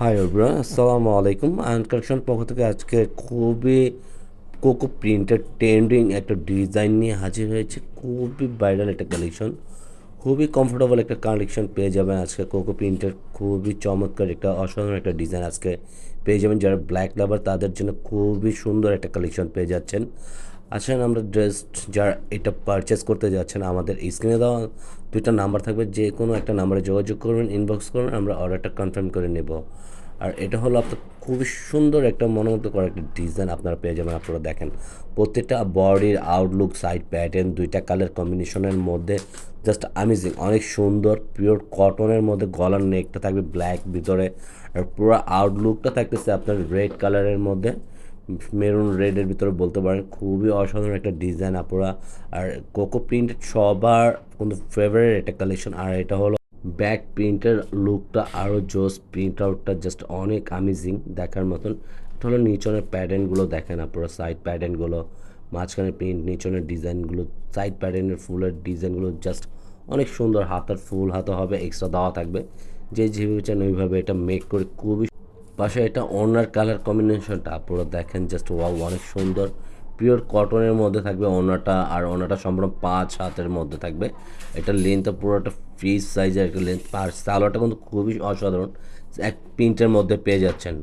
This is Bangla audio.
হাই এভরিওয়ান, আসসালামু আলাইকুম। আয়ন কালেকশন পক্ষ থেকে আজকে খুবই কোকো প্রিন্টের ট্রেন্ডিং একটা ডিজাইন নিয়ে হাজির হয়েছে। খুবই ভাইরাল একটা কালেকশন, খুবই কমফোর্টেবল একটা কালেকশন পেয়ে যাবেন আজকে। কোকো প্রিন্টের খুবই চমৎকার একটা অসাধারণ একটা ডিজাইন আজকে পেয়ে যাবেন। যারা ব্ল্যাক লাভার তাদের জন্য খুবই সুন্দর একটা কালেকশন পেয়ে যাচ্ছেন। আসেন আমরা জাস্ট যারা এটা পারচেস করতে যাচ্ছেন, আমাদের স্ক্রিনে দেওয়া দুইটা নাম্বার থাকবে, যে কোনো একটা নাম্বারে যোগাযোগ করবেন, ইনবক্স করবেন, আমরা অর্ডারটা কনফার্ম করে নেব। আর এটা হলো আপনার খুবই সুন্দর একটা মনোমুগ্ধকর একটা ডিজাইন আপনারা পেয়ে যাবেন। আপনারা দেখেন প্রত্যেকটা বডির আউটলুক, সাইড প্যাটার্ন, দুইটা কালার কম্বিনেশনের মধ্যে জাস্ট অ্যামেজিং, অনেক সুন্দর। পিওর কটনের মধ্যে গলার নেকটা থাকবে ব্ল্যাক ভিতরে, আর পুরো আউটলুকটা থাকতেছে আপনার রেড কালারের মধ্যে, মেরুন রেডের ভিতরে বলতে পারেন। খুবই অসাধারণ একটা ডিজাইন আপনারা। আর কোকো প্রিন্ট সবার কিন্তু ফেভারিট একটা কালেকশন। আর এটা হলো ব্যাক প্রিন্টের লুকটা আরও জোস, প্রিন্ট আউটটা জাস্ট অনেক অ্যামেজিং দেখার মতন। এটা হলো নিচনের প্যাটার্নগুলো দেখেন আপনারা, সাইড প্যাটার্নগুলো, মাঝখানে প্রিন্ট, নিচনের ডিজাইনগুলো, সাইড প্যাটার্নের ফুলের ডিজাইনগুলো জাস্ট অনেক সুন্দর। হাতার ফুল হাতা হবে, এক্সট্রা দেওয়া থাকবে, যে যেভাবে চান ওইভাবে এটা মেক করে খুবই। পাশে এটা ওড়নার কালার কম্বিনেশনটা আপনারা দেখেন, জাস্ট ওয়াও, অনেক সুন্দর। পিওর কটনের মধ্যে থাকবে ওড়নাটা, আর ওড়নাটা সম্পূর্ণ 5 হাতের মধ্যে থাকবে। এটা লেন্থটা পুরোটা ফ্রি সাইজের একটা লেন্থ, আর সালোয়ারটা কিন্তু খুবই অসাধারণ, এক প্রিন্টের মধ্যে পেয়ে যাচ্ছেন।